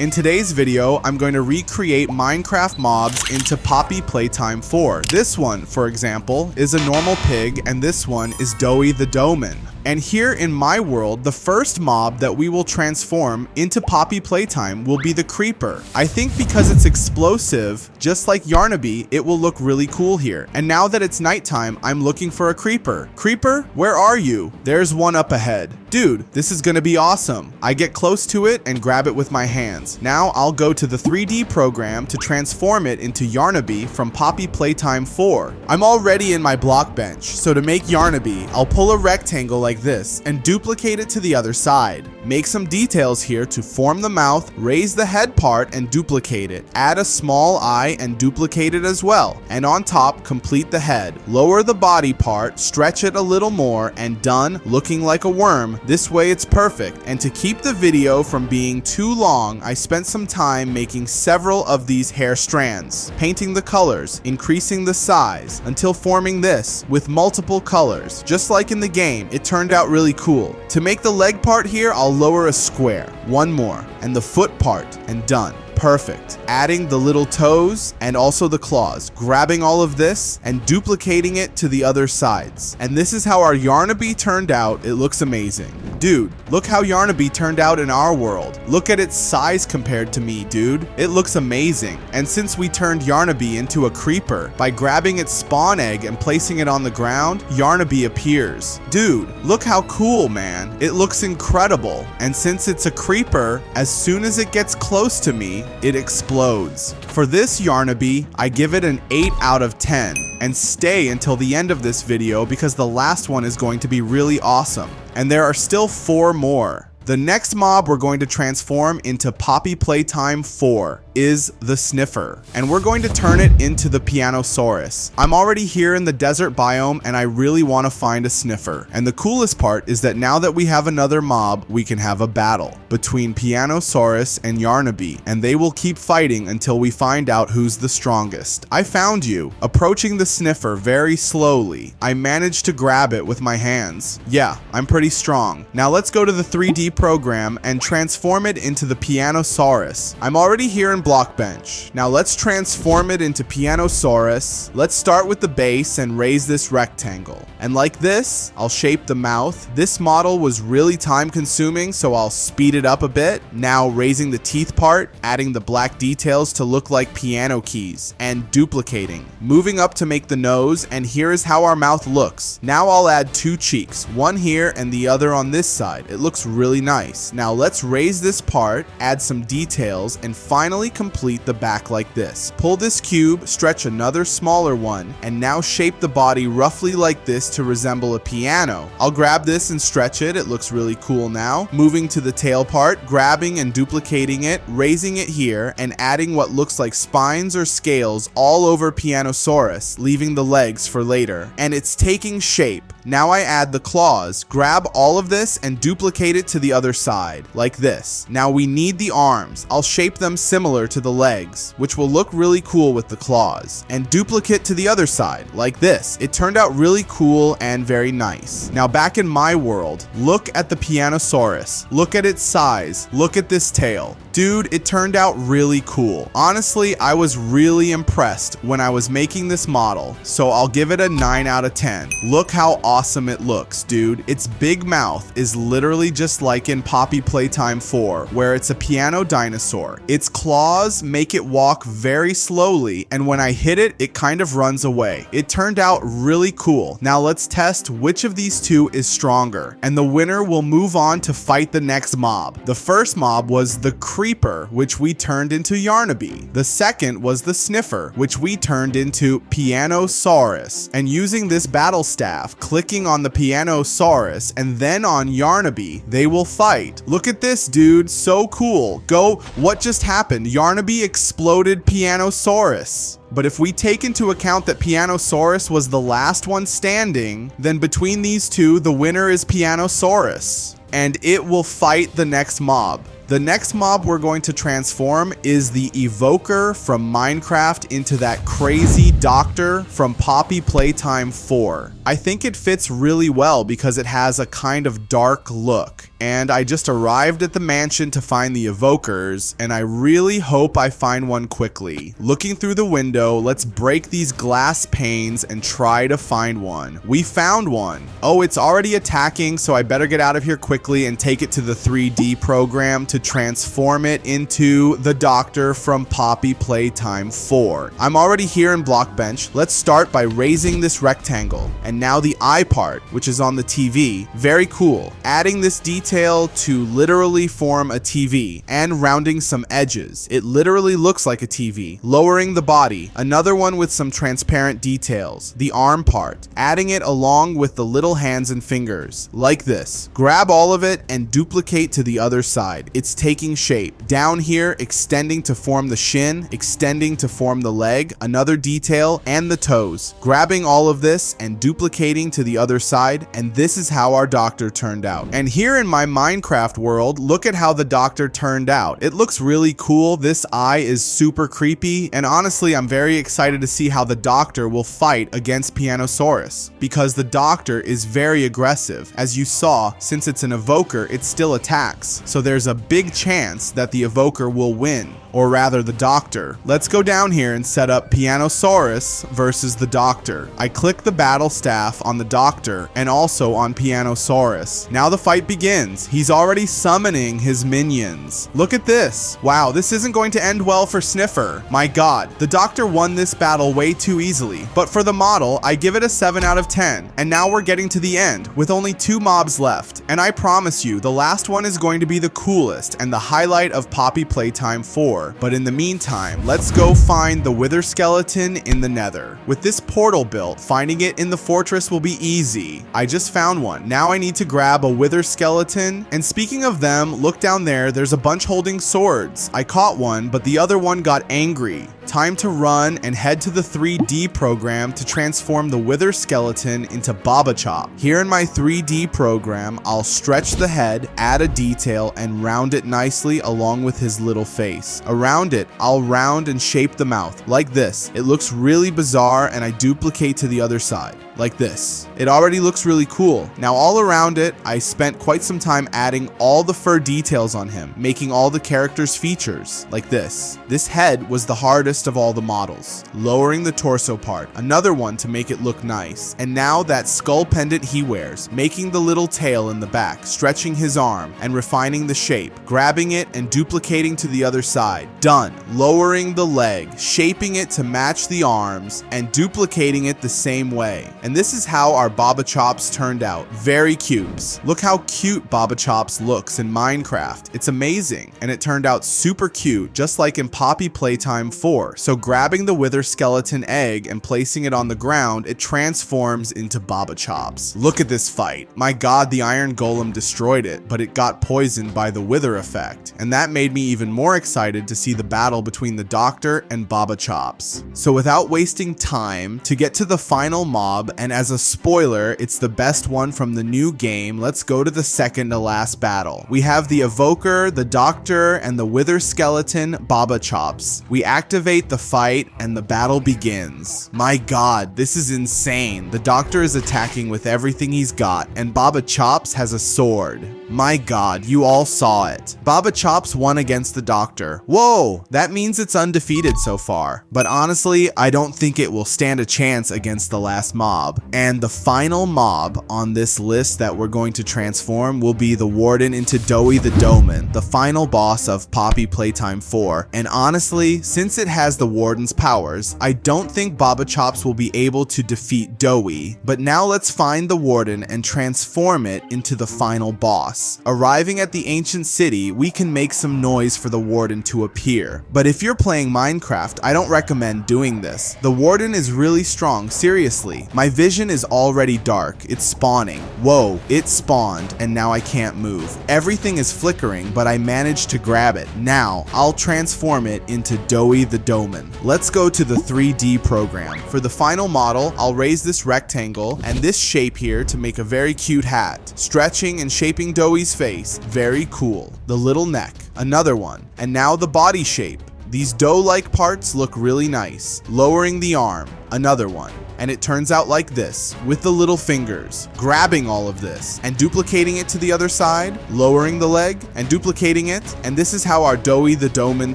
In today's video, I'm going to recreate Minecraft mobs into Poppy Playtime 4. This one, for example, is a normal pig, and this one is Doughy the Doughman. And here in my world, the first mob that we will transform into Poppy Playtime will be the Creeper. I think because it's explosive, just like Yarnaby, it will look really cool here. And now that it's nighttime, I'm looking for a Creeper. Creeper, where are you? There's one up ahead. Dude, this is gonna be awesome. I get close to it and grab it with my hands. Now I'll go to the 3D program to transform it into Yarnaby from Poppy Playtime 4. I'm already in my block bench, so to make Yarnaby, I'll pull a rectangle like this and duplicate it to the other side. Make some details here to form the mouth, raise the head part and duplicate it. Add a small eye and duplicate it as well. And on top, complete the head. Lower the body part, stretch it a little more, and done, looking like a worm. This way it's perfect. And to keep the video from being too long, I spent some time making several of these hair strands, painting the colors, increasing the size, until forming this with multiple colors. Just like in the game, it turned out really cool. To make the leg part here, I'll lower a square, one more, and the foot part, and done. Perfect. Adding the little toes and also the claws, grabbing all of this and duplicating it to the other sides. And this is how our Yarnaby turned out. It looks amazing. Dude, look how Yarnaby turned out in our world. Look at its size compared to me, dude. It looks amazing. And since we turned Yarnaby into a creeper, by grabbing its spawn egg and placing it on the ground, Yarnaby appears. Dude, look how cool, man. It looks incredible. And since it's a creeper, as soon as it gets close to me, it explodes. For this Yarnaby, I give it an 8 out of 10 and stay until the end of this video because the last one is going to be really awesome. And there are still 4 more. The next mob we're going to transform into Poppy Playtime 4 is the Sniffer, and we're going to turn it into the Pianosaurus. I'm already here in the desert biome and I really want to find a Sniffer. And the coolest part is that now that we have another mob, we can have a battle between Pianosaurus and Yarnaby, and they will keep fighting until we find out who's the strongest. I found you. Approaching the Sniffer very slowly, I managed to grab it with my hands. Yeah, I'm pretty strong. Now let's go to the 3D program and transform it into the Pianosaurus. I'm already here in block bench. Now let's transform it into Pianosaurus. Let's start with the base and raise this rectangle. And like this, I'll shape the mouth. This model was really time consuming, so I'll speed it up a bit. Now raising the teeth part, adding the black details to look like piano keys, and duplicating. Moving up to make the nose, and here is how our mouth looks. Now I'll add 2 cheeks, one here and the other on this side. It looks really nice. Now let's raise this part, add some details, and finally complete the back like this. Pull this cube, stretch another smaller one, and now shape the body roughly like this to resemble a piano. I'll grab this and stretch it. It looks really cool now. Moving to the tail part, grabbing and duplicating it, raising it here, and adding what looks like spines or scales all over Pianosaurus, leaving the legs for later. And it's taking shape. Now I add the claws, grab all of this and duplicate it to the other side, like this. Now we need the arms. I'll shape them similar to the legs, which will look really cool with the claws, and duplicate to the other side, like this. It turned out really cool and very nice. Now back in my world, look at the Pianosaurus. Look at its size. Look at this tail. Dude, it turned out really cool. Honestly, I was really impressed when I was making this model, so I'll give it a 9 out of 10. Look how awesome it looks, dude. Its big mouth is literally just like in Poppy Playtime 4, where it's a piano dinosaur. Its claws make it walk very slowly, and when I hit it, it kind of runs away. It turned out really cool. Now let's test which of these two is stronger, and the winner will move on to fight the next mob. The first mob was the Creeper, which we turned into Yarnaby. The second was the Sniffer, which we turned into Pianosaurus. And using this battle staff, clicking on the Pianosaurus and then on Yarnaby, they will fight. Look at this, dude. So cool. Go. What just happened? Yarnaby exploded Pianosaurus. But if we take into account that Pianosaurus was the last one standing, then between these two, the winner is Pianosaurus, and it will fight the next mob. The next mob we're going to transform is the Evoker from Minecraft into that crazy doctor from Poppy Playtime 4. I think it fits really well because it has a kind of dark look. and I just arrived at the mansion to find the evokers, and I really hope I find one quickly. Looking through the window, let's break these glass panes and try to find one. We found one. Oh, it's already attacking, so I better get out of here quickly and take it to the 3D program to transform it into the Doctor from Poppy Playtime 4. I'm already here in Blockbench. Let's start by raising this rectangle, and now the eye part, which is on the TV. Very cool. Adding this detail to literally form a TV and rounding some edges. It literally looks like a TV. Lowering the body. Another one with some transparent details. The arm part. Adding it along with the little hands and fingers. Like this. Grab all of it and duplicate to the other side. It's taking shape. Down here, extending to form the shin, extending to form the leg, another detail, and the toes. Grabbing all of this and duplicating to the other side, and this is how our Doctor turned out. And here in my Minecraft world, look at how the Doctor turned out. It looks really cool. This eye is super creepy, and honestly, I'm very excited to see how the Doctor will fight against Pianosaurus, because the Doctor is very aggressive. As you saw, since it's an evoker, it still attacks, so there's a big chance that the evoker will win, or rather the Doctor. Let's go down here and set up Pianosaurus versus the Doctor. I click the battle staff on the Doctor and also on Pianosaurus. Now the fight begins. He's already summoning his minions. Look at this. Wow, this isn't going to end well for Sniffer. My god, the Doctor won this battle way too easily. But for the model, I give it a 7 out of 10. And now we're getting to the end with only 2 mobs left. And I promise you, the last one is going to be the coolest and the highlight of Poppy Playtime 4. But in the meantime, let's go find the Wither skeleton in the Nether. With this portal built, finding it in the fortress will be easy. I just found one. Now I need to grab a Wither skeleton. And speaking of them, look down there, there's a bunch holding swords. I caught one, but the other one got angry. Time to run and head to the 3D program to transform the Wither skeleton into Baba Chop. Here in my 3D program, I'll stretch the head, add a detail, and round it nicely along with his little face. Around it, I'll round and shape the mouth, like this. It looks really bizarre, and I duplicate to the other side, like this. It already looks really cool. Now all around it, I spent quite some time adding all the fur details on him, making all the characters' features, like this. This head was the hardest of all the models. Lowering the torso part, another one to make it look nice. And now that skull pendant he wears, making the little tail in the back, stretching his arm, and refining the shape, grabbing it and duplicating to the other side. Done. Lowering the leg, shaping it to match the arms, and duplicating it the same way. And this is how our Baba Chops turned out. Very cute. Look how cute Baba Chops looks in Minecraft. It's amazing. And it turned out super cute, just like in Poppy Playtime 4. So grabbing the Wither skeleton egg and placing it on the ground, it transforms into Baba Chops. Look at this fight. My god, the Iron Golem destroyed it, but it got poisoned by the Wither effect. And that made me even more excited to see the battle between the Doctor and Baba Chops. So without wasting time, to get to the final mob, and as a spoiler, it's the best one from the new game, let's go to the second to last battle. We have the Evoker, the Doctor, and the Wither skeleton, Baba Chops. We activate the fight, and the battle begins. My god, this is insane. The Doctor is attacking with everything he's got, and Baba Chops has a sword. My god, you all saw it. Baba Chops won against the Doctor. Whoa, that means it's undefeated so far. But honestly, I don't think it will stand a chance against the last mob. And the final mob on this list that we're going to transform will be the Warden into Doughy the Doman, the final boss of Poppy Playtime 4. And honestly, since it has the Warden's powers, I don't think Baba Chops will be able to defeat Doughy. But now let's find the Warden and transform it into the final boss. Arriving at the ancient city, we can make some noise for the Warden to appear. But if you're playing Minecraft, I don't recommend doing this. The Warden is really strong, seriously. My vision is already dark. It's spawning. Whoa, it spawned, and now I can't move. Everything is flickering, but I managed to grab it. Now, I'll transform it into Doughy the Doman. Let's go to the 3D program. For the final model, I'll raise this rectangle and this shape here to make a very cute hat. Stretching and shaping Doughy's face. Very cool. The little neck. Another one. And now the body shape. These dough-like parts look really nice. Lowering the arm, another one. And it turns out like this, with the little fingers, grabbing all of this and duplicating it to the other side, lowering the leg and duplicating it, and this is how our Doughy the Doughman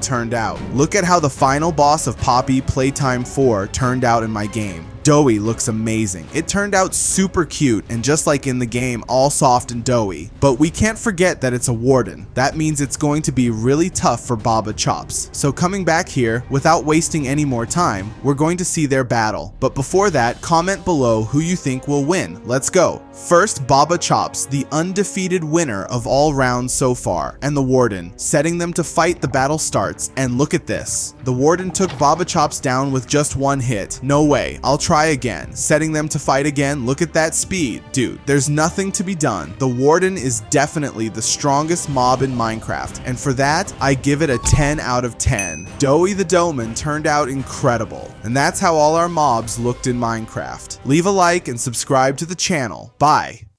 turned out. Look at how the final boss of Poppy Playtime 4 turned out in my game. Doughy looks amazing. It turned out super cute and just like in the game, all soft and doughy. But we can't forget that it's a warden. That means it's going to be really tough for Baba Chops. So coming back here, without wasting any more time, we're going to see their battle. But before that, comment below who you think will win. Let's go. First, Baba Chops, the undefeated winner of all rounds so far, and the warden, setting them to fight. The battle starts, and look at this. The warden took Baba Chops down with just one hit. No way, I'll try again, setting them to fight again. Look at that speed. Dude, there's nothing to be done. The warden is definitely the strongest mob in Minecraft, and for that, I give it a 10 out of 10. Doughy the Doughman turned out incredible, and that's how all our mobs looked in Minecraft. Leave a like and subscribe to the channel. Bye.